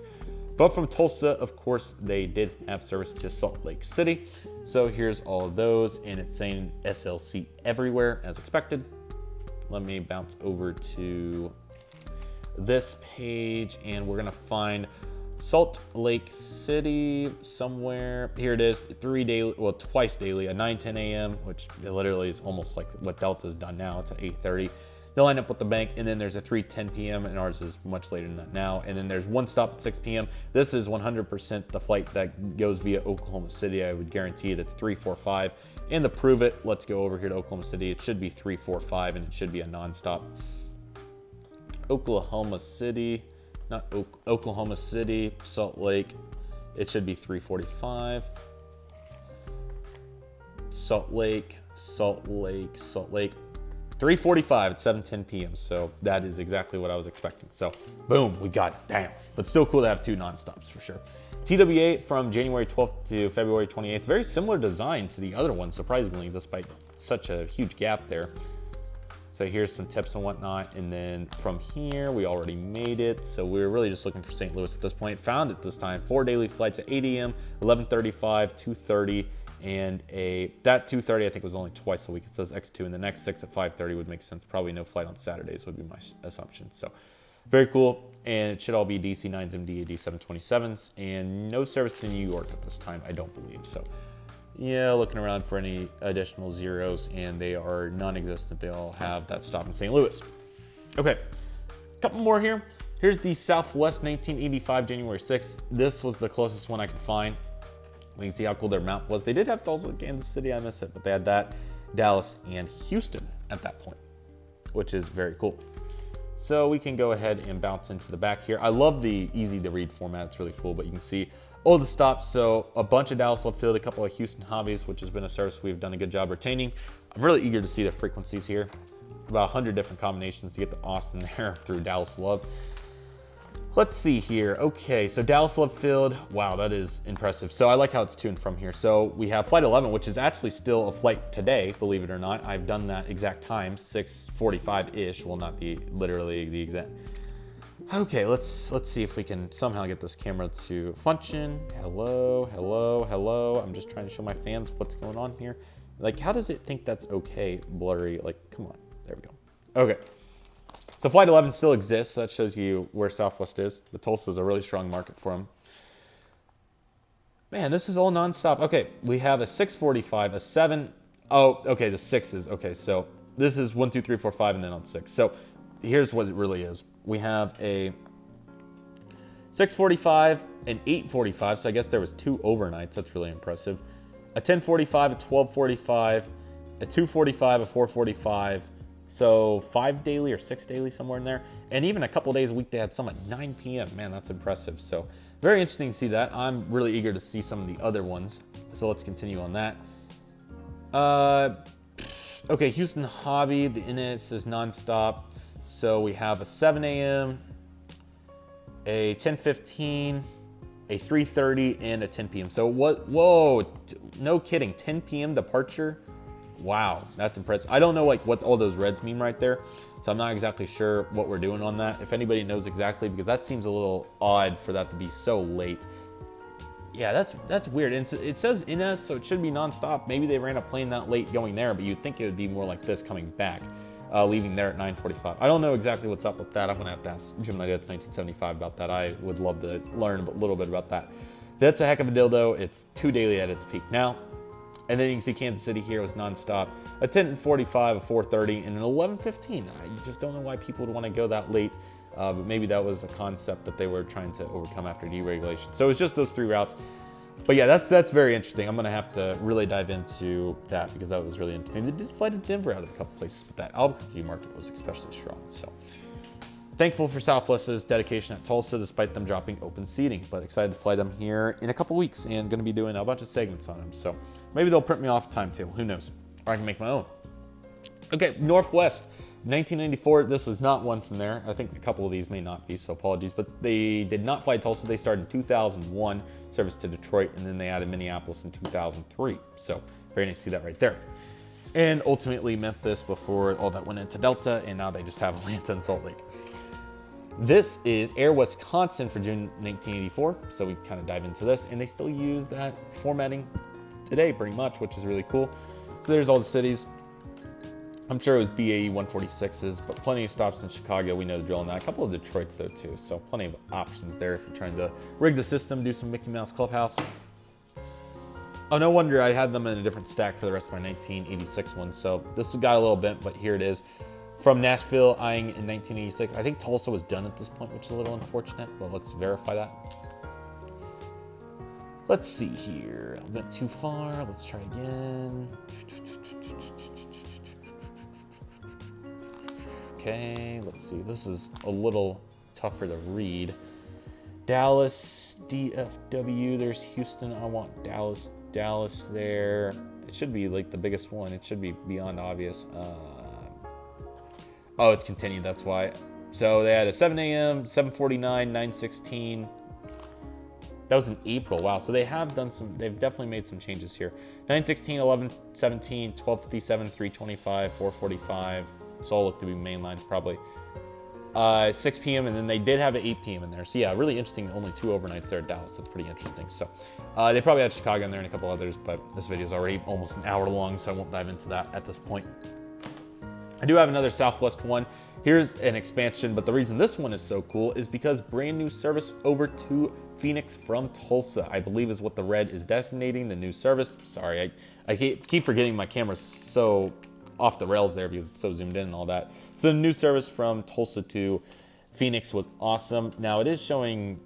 But from Tulsa, of course, they did have service to Salt Lake City. So here's all of those, and it's saying SLC everywhere as expected. Let me bounce over to this page and we're gonna find Salt Lake City somewhere. Here it is, 3 daily, well, twice daily, a 9:10 a.m., which literally is almost like what Delta's done now. It's at 8:30. They'll line up with the bank, and then there's a 3:10 p.m., and ours is much later than that now. And then there's one stop at 6 p.m. This is 100% the flight that goes via Oklahoma City. I would guarantee that's 345. And to prove it, let's go over here to Oklahoma City. It should be 345, and it should be a nonstop. Oklahoma City, not Oklahoma City, Salt Lake. It should be 345. Salt Lake. 345 at 7:10 p.m. So that is exactly what I was expecting. So boom, we got it. Damn. But still cool to have 2 nonstops for sure. TWA from January 12th to February 28th. Very similar design to the other one, surprisingly, despite such a huge gap there. So here's some tips and whatnot. And then from here, we already made it. So we were really just looking for St. Louis at this point. Found it this time. 4 daily flights at 8 a.m., 11:35, 2:30, and that 2:30 I think was only twice a week. It says X2, and the next 6 at 5:30 would make sense. Probably no flight on Saturdays would be my assumption. So very cool. And it should all be DC-9s, MD-AD 727s, and no service to New York at this time, I don't believe. So yeah, looking around for any additional zeros, and they are non-existent. They all have that stop in St. Louis. Okay, a couple more here. Here's the Southwest 1985, January 6th. This was the closest one I could find. We can see how cool their map was. They did have Tulsa, Kansas City, I miss it, but they had that, Dallas, and Houston at that point, which is very cool. So we can go ahead and bounce into the back here. I love the easy to read format, it's really cool, but you can see all the stops. So a bunch of Dallas left field, a couple of Houston hobbies, which has been a service we've done a good job retaining. I'm really eager to see the frequencies here. About 100 different combinations to get to Austin there through Dallas love. Let's see here. Okay, so Dallas left field. Wow, that is impressive. So I like how it's to and from here. So we have flight 11, which is actually still a flight today, believe it or not. I've done that exact time, 6:45-ish. Well, not literally the exact. Okay, let's see if we can somehow get this camera to function. Hello, hello, hello. I'm just trying to show my fans what's going on here. Like, how does it think that's okay, blurry? Like, come on. There we go. Okay. So Flight 11 still exists. So that shows you where Southwest is. But Tulsa is a really strong market for them. Man, this is all nonstop. Okay, we have a 645, a 7. Oh, okay, the 6s. Okay, so this is 1, 2, 3, 4, 5, and then on 6. So here's what it really is. We have a 645, an 845. So I guess there was 2 overnights. That's really impressive. A 1045, a 1245, a 245, a 445. So 5 daily or 6 daily, somewhere in there. And even a couple days a week, they had some at 9 p.m. Man, that's impressive. So very interesting to see that. I'm really eager to see some of the other ones. So let's continue on that. Okay, Houston Hobby, the init says nonstop. So we have a 7 a.m., a 10:15, a 3:30, and a 10 p.m. So what, whoa, no kidding, 10 p.m. departure. Wow, that's impressive. I don't know like what all those reds mean right there, so I'm not exactly sure what we're doing on that. If anybody knows exactly, because that seems a little odd for that to be so late. Yeah, that's weird. And it says NS, so it should be nonstop. Maybe they ran a plane that late going there, but you'd think it would be more like this coming back, leaving there at 9:45. I don't know exactly what's up with that. I'm gonna have to ask Gemini That's 1975 about that. I would love to learn a little bit about that. That's a heck of a deal though. It's 2 daily at its peak now. And then you can see Kansas City here was nonstop. A 10:45, a 4:30, and an 11:15. I just don't know why people would want to go that late, but maybe that was a concept that they were trying to overcome after deregulation. So it was just those 3 routes. But yeah, that's very interesting. I'm gonna have to really dive into that because that was really interesting. They did fly to Denver out of a couple places, but that Albuquerque market was especially strong. So thankful for Southwest's dedication at Tulsa, despite them dropping open seating. But excited to fly them here in a couple weeks and gonna be doing a bunch of segments on them. So maybe they'll print me off a timetable, who knows? Or I can make my own. Okay, Northwest, 1994, this was not one from there. I think a couple of these may not be, so apologies, but they did not fly Tulsa. They started in 2001, service to Detroit, and then they added Minneapolis in 2003. So very nice to see that right there. And ultimately Memphis before all that went into Delta, and now they just have Atlanta and Salt Lake. This is Air Wisconsin for June 1984, so we kind of dive into this, and they still use that formatting today pretty much, which is really cool. So there's all the cities. I'm sure it was BAE 146s, but plenty of stops in Chicago. We know the drill on that. A couple of Detroits though too, so plenty of options there if you're trying to rig the system, do some Mickey Mouse Clubhouse. Oh, no wonder I had them in a different stack for the rest of my 1986 ones. So this got a little bent, but here it is. From Nashville, eyeing in 1986. I think Tulsa was done at this point, which is a little unfortunate, but let's verify that. Let's see here. I went too far. Let's try again. Okay, let's see. This is a little tougher to read. Dallas, DFW. There's Houston. I want Dallas. Dallas there. It should be like the biggest one. It should be beyond obvious. Oh, it's continued. That's why. So they had a 7 a.m., 7:49, 9:16. That was in April. Wow. So they have done some, they've definitely made some changes here. 9:16, 11:17, 12:57, 3:25, 4:45. So all look to be main lines probably. 6 p.m. and then they did have an 8 p.m. in there. So yeah, really interesting. Only 2 overnights there at Dallas. That's pretty interesting. So they probably had Chicago in there and a couple others, but this video is already almost an hour long, so I won't dive into that at this point. I do have another Southwest one. Here's an expansion, but the reason this one is so cool is because brand new service over to Phoenix from Tulsa, I believe is what the red is designating, the new service. Sorry, I keep forgetting my camera's so off the rails there because it's so zoomed in and all that. So the new service from Tulsa to Phoenix was awesome. Now it is showing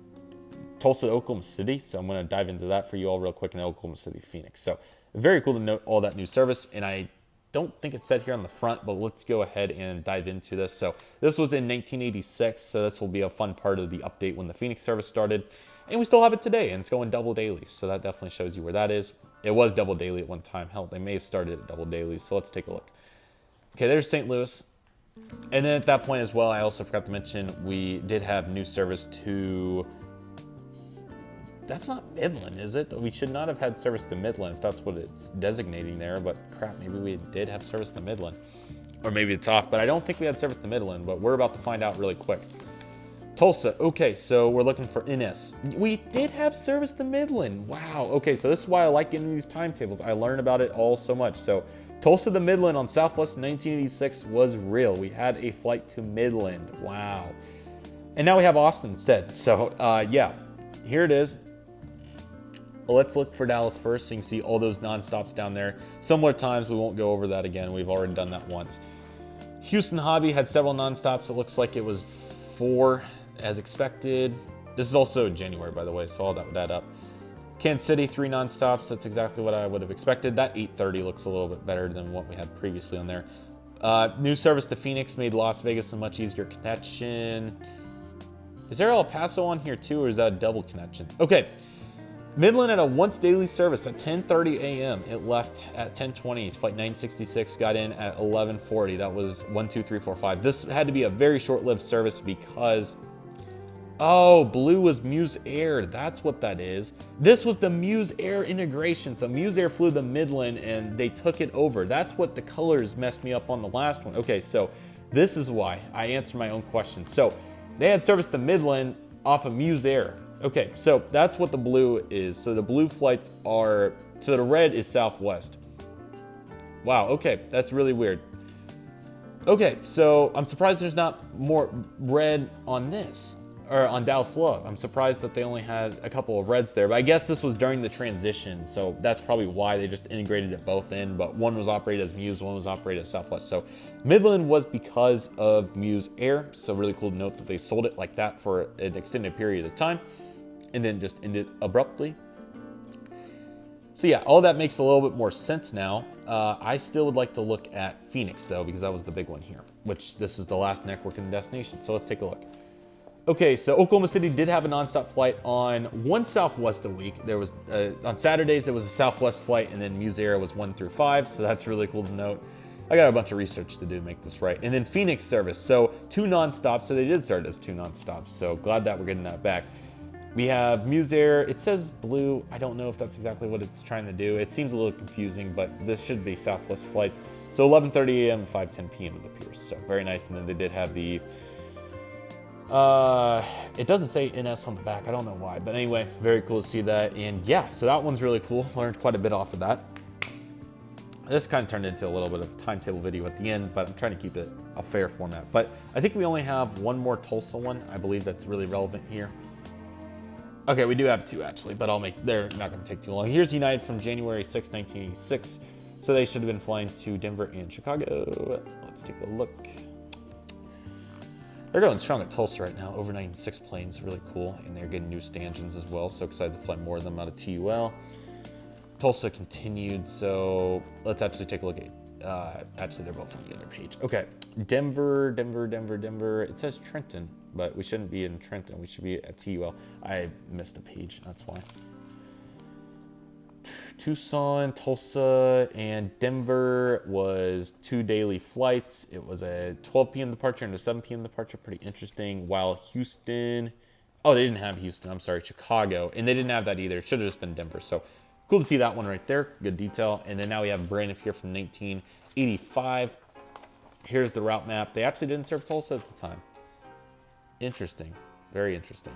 Tulsa to Oklahoma City. So I'm going to dive into that for you all real quick, and then Oklahoma City to Phoenix. So very cool to note all that new service. And I don't think it's said here on the front, but let's go ahead and dive into this. So this was in 1986. So this will be a fun part of the update when the Phoenix service started. And we still have it today, and it's going double daily. So that definitely shows you where that is. It was double daily at one time. Hell, they may have started at double daily. So let's take a look. Okay, there's St. Louis. And then at that point as well, I also forgot to mention, we did have new service to... That's not Midland, is it? We should not have had service to Midland if that's what it's designating there. But crap, maybe we did have service to Midland. Or maybe it's off, but I don't think we had service to Midland. But we're about to find out really quick. Tulsa, okay, so we're looking for NS. We did have service to Midland. Wow, okay, so this is why I like getting these timetables. I learn about it all so much. So Tulsa to Midland on Southwest 1986 was real. We had a flight to Midland. Wow. And now we have Austin instead. So yeah, here it is. Let's look for Dallas first so you can see all those non-stops down there. Similar times, we won't go over that again. We've already done that once. Houston Hobby had several non-stops. It looks like it was 4 as expected. This is also January, by the way, so all that would add up. Kansas City, 3 non-stops. That's exactly what I would have expected. That 8:30 looks a little bit better than what we had previously on there. New service to Phoenix made Las Vegas a much easier connection. Is there El Paso on here too, or is that a double connection? Okay. Midland had a once daily service at 10:30 a.m. It left at 10:20. Flight 966 got in at 11:40. That was 1, 2, 3, 4, 5. This had to be a very short-lived service because... Oh, blue was Muse Air. That's what that is. This was the Muse Air integration. So Muse Air flew the Midland and they took it over. That's what the colors messed me up on the last one. Okay, so this is why I answered my own question. So they had service to Midland off of Muse Air. Okay, so that's what the blue is. So the blue flights are, so the red is Southwest. Wow, okay, that's really weird. Okay, so I'm surprised there's not more red on this. Or on Dallas Love. I'm surprised that they only had a couple of reds there, but I guess this was during the transition, so that's probably why they just integrated it both in, but one was operated as Muse, one was operated as Southwest. So Midland was because of Muse Air, so really cool to note that they sold it like that for an extended period of time, and then just ended abruptly. So yeah, all that makes a little bit more sense now. I still would like to look at Phoenix though, because that was the big one here, which this is the last networking destination, so let's take a look. Okay, so Oklahoma City did have a nonstop flight on one Southwest a week. There was, on Saturdays, there was a Southwest flight, and then Muse Air was 1 through 5, so that's really cool to note. I got a bunch of research to do to make this right. And then Phoenix service, so 2 nonstops, so they did start as 2 nonstops, so glad that we're getting that back. We have Muse Air, it says blue. I don't know if that's exactly what it's trying to do. It seems a little confusing, but this should be Southwest flights. So 11:30 a.m. 5:10 p.m. it appears, so very nice. And then they did have the... it doesn't say NS on the back. I don't know why, but anyway, very cool to see that. And yeah, so that one's really cool. Learned quite a bit off of that. This kind of turned into a little bit of a timetable video at the end, but I'm trying to keep it a fair format. But I think we only have one more Tulsa one. I believe that's really relevant here. Okay, we do have 2 actually, but they're not going to take too long. Here's United from January 6, 1986. So they should have been flying to Denver and Chicago. Let's take a look. They're going strong at Tulsa right now. Overnight in 6 planes, really cool. And they're getting new stanchions as well. So excited to fly more of them out of TUL. Tulsa continued. So let's actually take a look at, actually they're both on the other page. Okay, Denver. It says Trenton, but we shouldn't be in Trenton. We should be at TUL. I missed a page, that's why. Tucson, Tulsa, and Denver was 2 daily flights. It was a 12 p.m. departure and a 7 p.m. departure. Pretty interesting. While Houston, oh, they didn't have Houston. I'm sorry, Chicago. And they didn't have that either. It should have just been Denver. So cool to see that one right there. Good detail. And then now we have Braniff here from 1985. Here's the route map. They actually didn't serve Tulsa at the time. Interesting. Very interesting.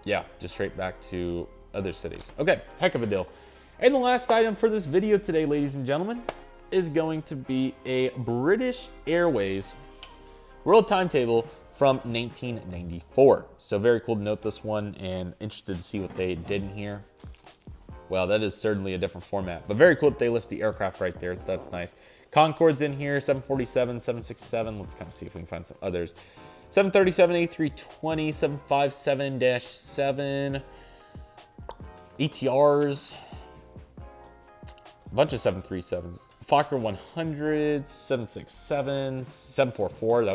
Yeah, just straight back to other cities. Okay, heck of a deal. And the last item for this video today, ladies and gentlemen, is going to be a British Airways World Timetable from 1994. So very cool to note this one and interested to see what they did in here. Well, that is certainly a different format, but very cool that they list the aircraft right there, so that's nice. Concorde's in here, 747, 767. Let's kind of see if we can find some others. 737, A320, 757-7, ETRs, a bunch of 737s, Fokker 100, 767, 744.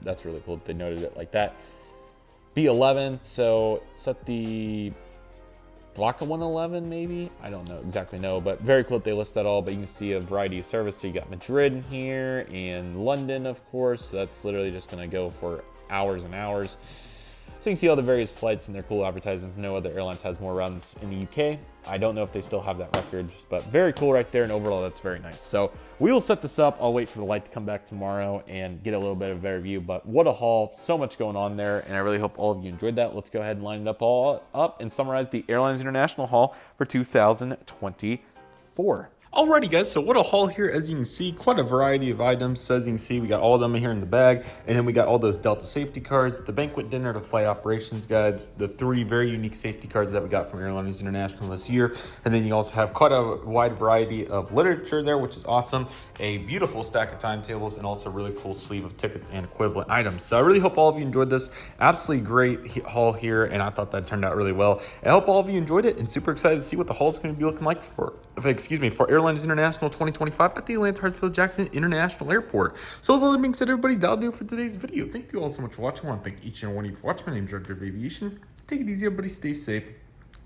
That's really cool that they noted it like that. B11, so set the Block of 111 maybe? I don't know exactly but very cool that they list that all, but you can see a variety of service. So you got Madrid in here and London, of course. So that's literally just gonna go for hours and hours. So you can see all the various flights and their cool advertisements. No other airlines has more runs in the UK. I don't know if they still have that record, but very cool right there. And overall, that's very nice. So we will set this up. I'll wait for the light to come back tomorrow and get a little bit of a better view. But what a haul. So much going on there. And I really hope all of you enjoyed that. Let's go ahead and line it up all up and summarize the Airliners International haul for 2024. Alrighty guys, so what a haul here. As you can see, quite a variety of items. So as you can see, we got all of them here in the bag, and then we got all those Delta safety cards, the banquet dinner, the flight operations guides, the 3 very unique safety cards that we got from Airliners International this year. And then you also have quite a wide variety of literature there, which is awesome. A beautiful stack of timetables, and also a really cool sleeve of tickets and equivalent items. So I really hope all of you enjoyed this. Absolutely great haul here, and I thought that turned out really well. I hope all of you enjoyed it, and super excited to see what the haul is going to be looking like for Airliners International 2025 at the Atlanta Hartsfield-Jackson International Airport. So with all that being said, everybody, that'll do it for today's video. Thank you all so much for watching. I want to thank each and every one of you for watching. My name is Redriveraviation. Take it easy, everybody. Stay safe.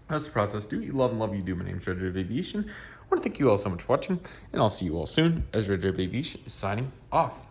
That's the process. Do what you love and love you do. My name is Redriveraviation. I want to thank you all so much for watching, and I'll see you all soon as Redriveraviation is signing off.